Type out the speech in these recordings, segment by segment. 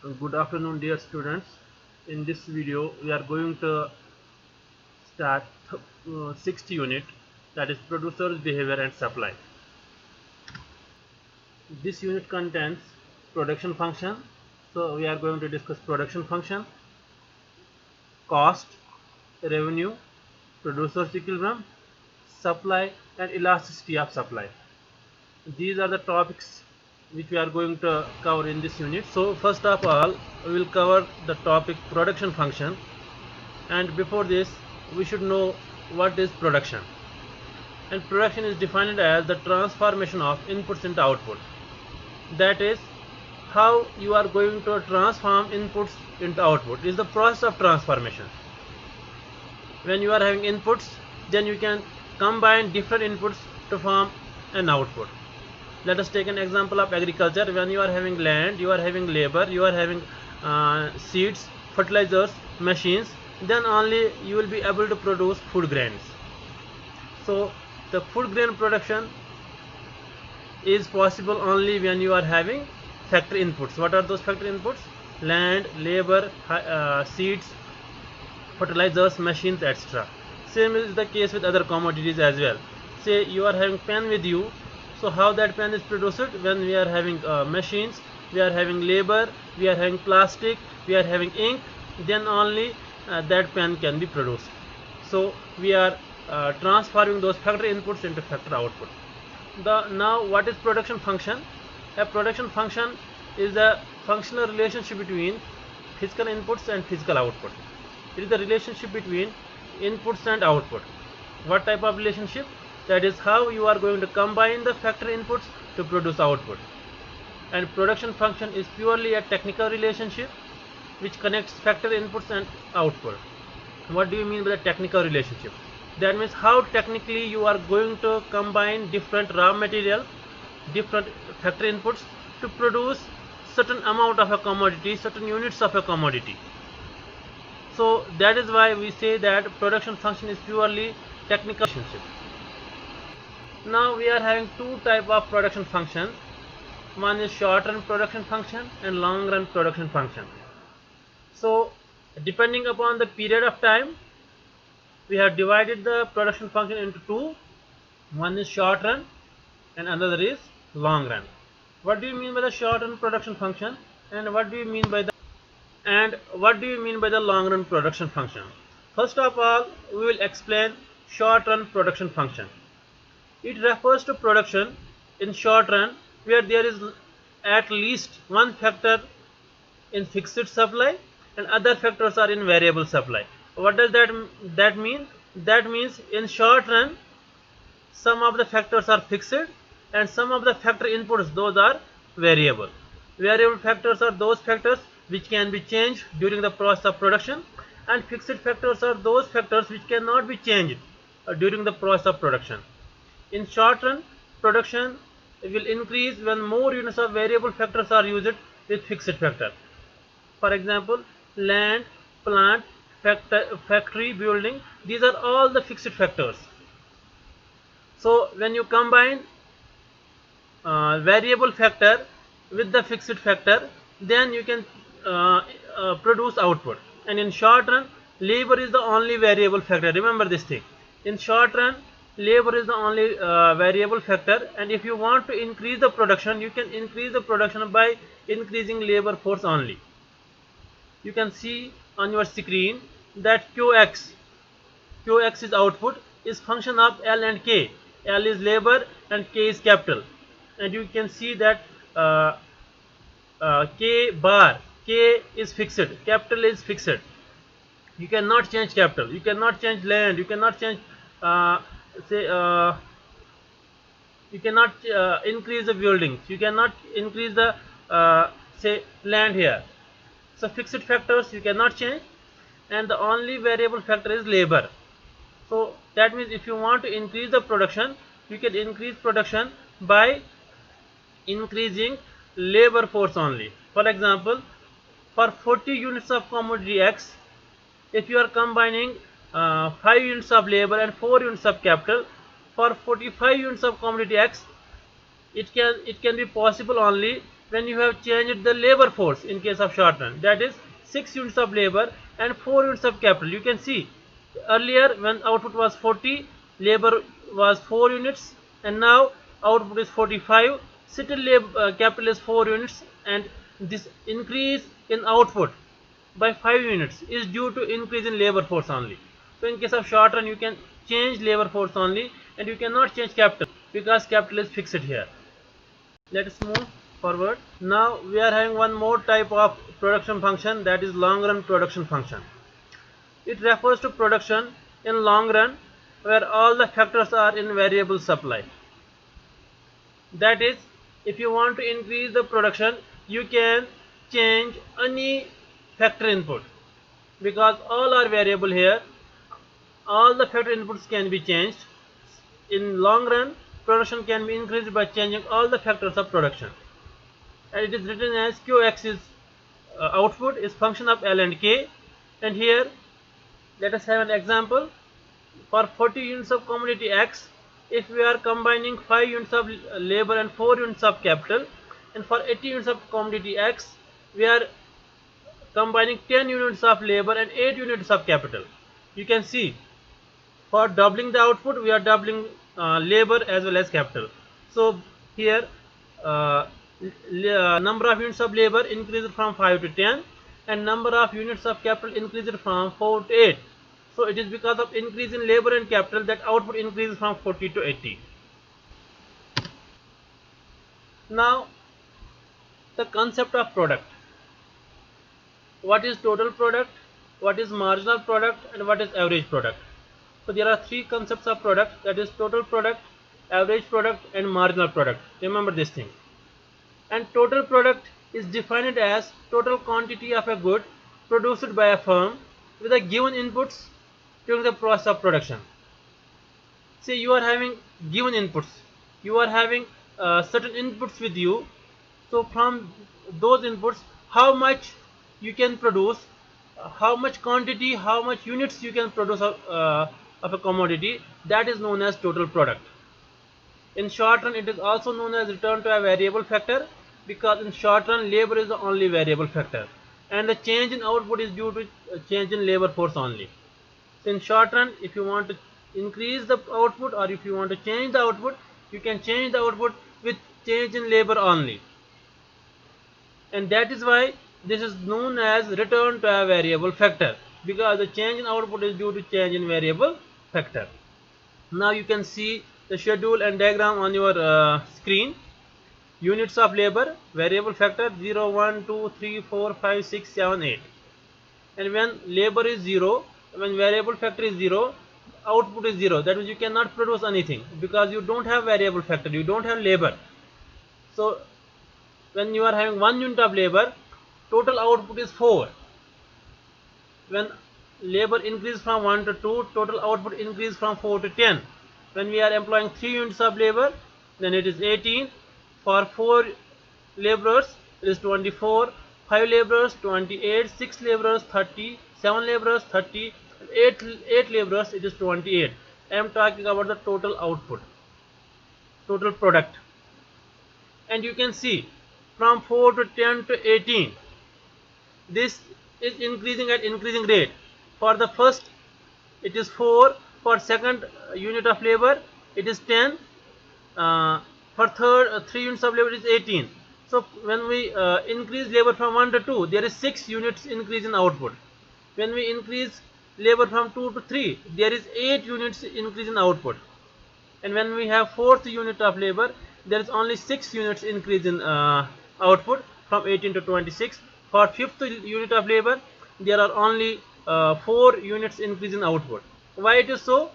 Good afternoon, dear students. In this video, we are going to start sixth unit, that is producers behavior and supply. This unit contains production function. So we are going to discuss production function, cost, revenue, producers equilibrium, supply and elasticity of supply. These are the topics which we are going to cover in this unit. So first of all, we will cover the topic production function. And before this, we should know what is production. And production is defined as the transformation of inputs into output. That is how you are going to transform inputs into output. It is the process of transformation. When you are having inputs, then you can combine different inputs to form an output. Let us take an example of agriculture. When you are having land, you are having labor, you are having seeds, fertilizers, machines, then only you will be able to produce food grains. So the food grain production is possible only when you are having factory inputs. What are those factory inputs? Land, labor, seeds, fertilizers, machines, etc. Same is the case with other commodities as well. Say you are having pen with you, so how that pen is produced? When we are having machines, we are having labor, we are having plastic, we are having ink, then only that pen can be produced. So we are transforming those factory inputs into factory output. Now what is production function? A production function is a functional relationship between physical inputs and physical output. It is the relationship between inputs and output. What type of relationship? That is how you are going to combine the factory inputs to produce output. And production function is purely a technical relationship which connects factory inputs and output. What do you mean by the technical relationship? That means how technically you are going to combine different raw material, different factory inputs to produce certain amount of a commodity, certain units of a commodity. So that is why we say that production function is purely technical relationship. Now we are having two type of production functions. One is short run production function and long run production function. So depending upon the period of time, we have divided the production function into two. One is short run and another is long run. What do you mean by the short run production function, and what do you mean by the long run production function? First of all, we will explain short run production function. It refers to production in short run where there is at least one factor in fixed supply and other factors are in variable supply. What does that mean? That means in short run some of the factors are fixed and some of the factor inputs, those are variable. Variable factors are those factors which can be changed during the process of production, and fixed factors are those factors which cannot be changed during the process of production. In short run, production will increase when more units of variable factors are used with fixed factor. For example, land, plant, factory, building, these are all the fixed factors. So when you combine variable factor with the fixed factor, then you can produce output. And in short run, labor is the only variable factor. Remember this thing. In short run, labor is the only variable factor, and if you want to increase the production, you can increase the production by increasing labor force only. You can see on your screen that qx is output, is function of L and K. L is labor and K is capital. And you can see that K bar, K is fixed, capital is fixed. You cannot change capital, you cannot change land, you cannot change say you cannot increase the buildings, you cannot increase the say land here. So fixed factors you cannot change, and the only variable factor is labor. So that means if you want to increase the production, you can increase production by increasing labor force only. For example, for 40 units of commodity X, if you are combining 5 units of labor and 4 units of capital, for 45 units of commodity X, it can be possible only when you have changed the labor force in case of short run, that is 6 units of labor and 4 units of capital. You can see earlier when output was 40, labor was 4 units, and now output is 45, still capital is 4 units, and this increase in output by 5 units is due to increase in labor force only. So in case of short run you can change labor force only, and you cannot change capital because capital is fixed here. Let us move forward. Now we are having one more type of production function, that is long run production function. It refers to production in long run where all the factors are in variable supply. That is, if you want to increase the production, you can change any factor input because all are variable here. All the factor inputs can be changed. In long run, production can be increased by changing all the factors of production. And it is written as Qx is output is function of L and K. And here let us have an example. For 40 units of commodity X, if we are combining 5 units of labor and 4 units of capital, and for 80 units of commodity X, we are combining 10 units of labor and 8 units of capital. You can see for doubling the output, we are doubling labor as well as capital. So here number of units of labor increased from 5 to 10, and number of units of capital increased from 4 to 8. So it is because of increase in labor and capital that output increases from 40 to 80. Now the concept of product. What is total product, what is marginal product, and what is average product? So there are three concepts of product, that is total product, average product, and marginal product. Remember this thing. And total product is defined as total quantity of a good produced by a firm with a given inputs during the process of production. Say you are having given inputs, you are having certain inputs with you. So from those inputs, how much you can produce, how much quantity, how much units you can produce of a commodity, that is known as total product. In short run, it is also known as return to a variable factor, because in short run labor is the only variable factor, and the change in output is due to change in labor force only. So in short run, if you want to increase the output or if you want to change the output, you can change the output with change in labor only, and that is why this is known as return to a variable factor, because the change in output is due to change in variable factor. Now you can see the schedule and diagram on your screen. Units of labor, variable factor 0, 1, 2, 3, 4, 5, 6, 7, 8. And when labor is 0, when variable factor is 0, output is 0. That means you cannot produce anything because you don't have variable factor, you don't have labor. So when you are having 1 unit of labor, total output is 4. When labor increases from 1 to 2, total output increases from 4 to 10. When we are employing 3 units of labor, then it is 18. For 4 laborers, it is 24. 5 laborers, 28. 6 laborers, 30. 7 laborers, 30. 8 laborers, it is 28. I am talking about the total output, total product. And you can see from 4 to 10 to 18, this is increasing at increasing rate. For the first, it is 4. For second unit of labor, it is 10. For third 3 units of labor, it is 18. So when we increase labor from 1 to 2, there is 6 units increase in output. When we increase labor from 2 to 3, there is 8 units increase in output. And when we have fourth unit of labor, there is only 6 units increase in output from 18 to 26. For fifth unit of labor, there are only 4 units increase in output. Why it is so?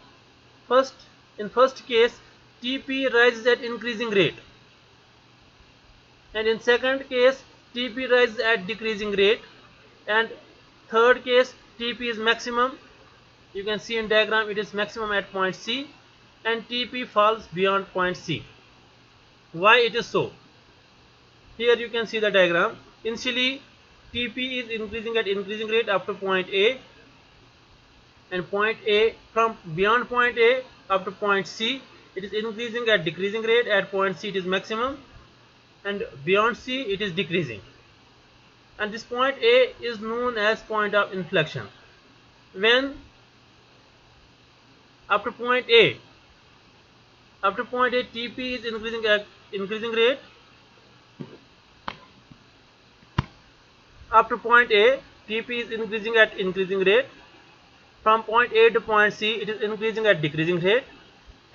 In first case, TP rises at increasing rate, and in second case, TP rises at decreasing rate, and third case, TP is maximum. You can see in diagram it is maximum at point C, and TP falls beyond point C. Why it is so? Here you can see the diagram. Initially, TP is increasing at increasing rate up to point A, and point A, from beyond point A up to point C, it is increasing at decreasing rate. At point C it is maximum, and beyond C it is decreasing. And this point A is known as point of inflection. When after point A TP is increasing at increasing rate. After point A, TP is increasing at increasing rate. From point A to point C, it is increasing at decreasing rate,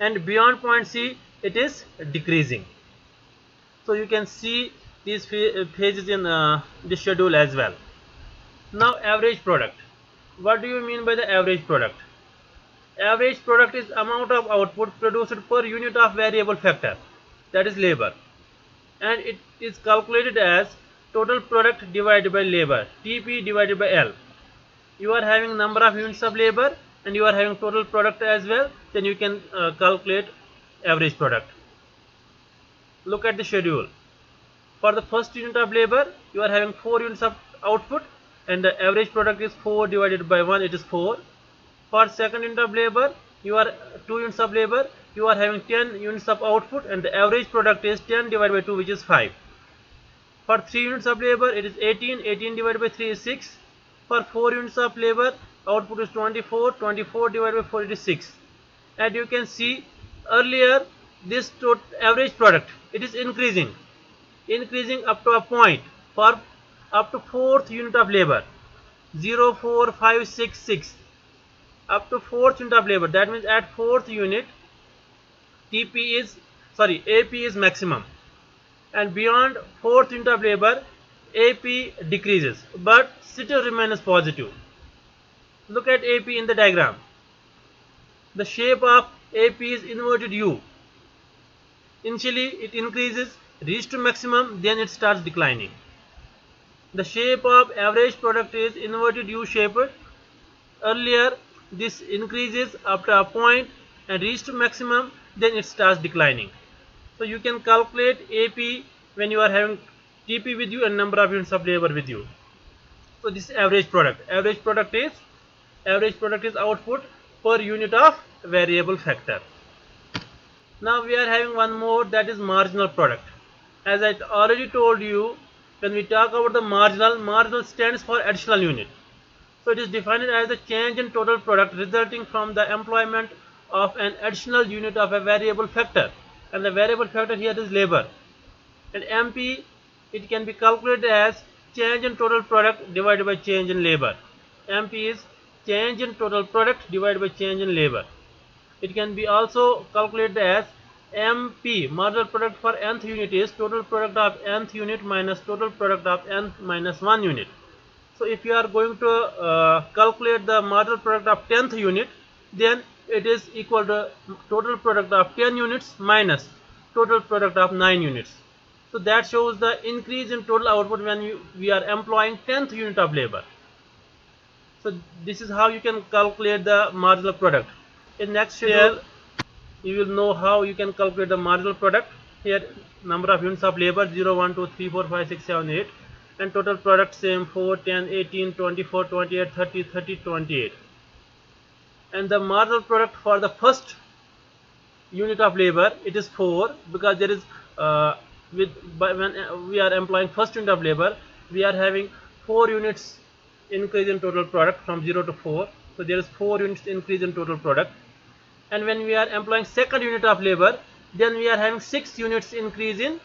and beyond point C, it is decreasing. So you can see these phases in this schedule as well. Now average product. What do you mean by the average product? Average product is amount of output produced per unit of variable factor, that is labor, and it is calculated as total product divided by labor, TP divided by L. You are having number of units of labor and you are having total product as well, then you can calculate average product. Look at the schedule. For the first unit of labor, you are having 4 units of output and the average product is 4 divided by 1, it is 4. For second unit of labor, you are 2 units of labor, you are having 10 units of output and the average product is 10 divided by 2, which is 5. For 3 units of labor, it is 18, 18 divided by 3 is 6. For 4 units of labor, output is 24, 24 divided by 4 it is 6. And you can see earlier this average product, it is increasing up to a point for up to 4th unit of labor, 0, 4, 5, 6, 6. Up to 4th unit of labor, that means at 4th unit AP is maximum, and beyond 4th unit of labor AP decreases but still remains positive. Look at AP in the diagram. The shape of AP is inverted U. Initially it increases, reaches to maximum, then it starts declining. The shape of average product is inverted U shaped. Earlier this increases after a point and reaches to maximum, then it starts declining. So you can calculate AP when you are having TP with you and number of units of labor with you. So this is average product. Average product is output per unit of variable factor. Now we are having one more, that is marginal product. As I already told you, when we talk about the marginal stands for additional unit. So it is defined as the change in total product resulting from the employment of an additional unit of a variable factor, and the variable factor here is labor. And MP, it can be calculated as change in total product divided by change in labor. MP is change in total product divided by change in labor. It can be also calculated as MP, marginal product for nth unit is total product of nth unit minus total product of nth minus 1 unit. So if you are going to calculate the marginal product of 10th unit, then it is equal to total product of 10 units minus total product of 9 units. So that shows the increase in total output when we are employing 10th unit of labor. So this is how you can calculate the marginal product. In next schedule, you will know how you can calculate the marginal product. Here number of units of labor 0, 1, 2, 3, 4, 5, 6, 7, 8. And total product same 4, 10, 18, 24, 28, 30, 30, 28. And the marginal product for the first unit of labor, it is 4, because there is when we are employing first unit of labor, we are having 4 units increase in total product from 0 to 4. So there is 4 units increase in total product. And when we are employing second unit of labor, then we are having 6 units increase in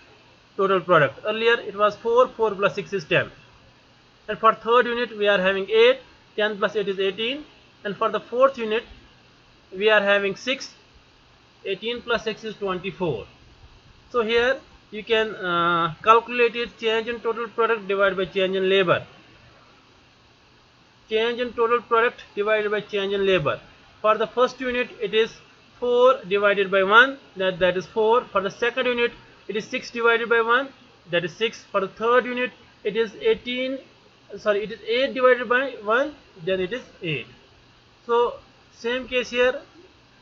total product. Earlier it was 4, 4 plus 6 is 10. And for third unit we are having 8, 10 plus 8 is 18. And for the fourth unit we are having 6, 18 plus 6 is 24. So here you can calculate it, change in total product divided by change in labor. Change in total product divided by change in labor. For the first unit it is 4 divided by 1, that is 4. For the second unit it is 6 divided by 1, that is 6. For the third unit it is 8 divided by 1, then it is 8. So same case here,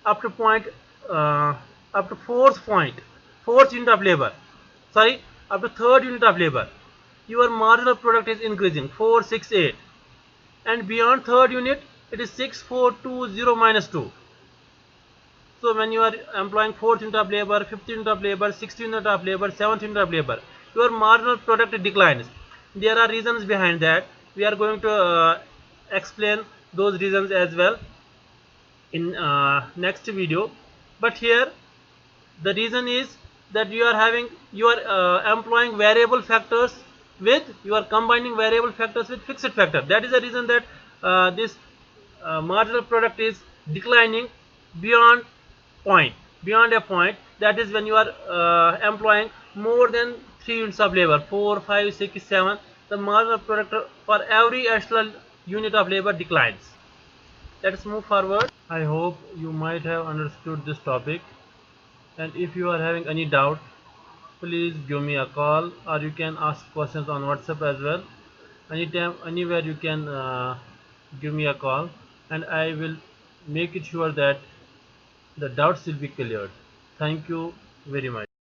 up to point up to fourth unit of labor, up to third unit of labor, your marginal product is increasing 4, 6, 8, and beyond third unit it is 6, 4, 2, 0, minus 2. So when you are employing 4th unit of labor, 5th unit of labor, 6th unit of labor, 7th unit of labor, your marginal product declines. There are reasons behind that. We are going to explain those reasons as well in next video. But here the reason is that you are employing variable factors with you are combining variable factors with fixed factor. That is the reason that this marginal product is declining beyond point beyond a point. That is when you are employing more than 3 units of labor, 4, 5, 6, 7. The marginal product for every additional unit of labor declines. Let's move forward. I hope you might have understood this topic, and if you are having any doubt, please give me a call, or you can ask questions on WhatsApp as well. Anytime, anywhere you can give me a call, and I will make it sure that the doubts will be cleared. Thank you very much.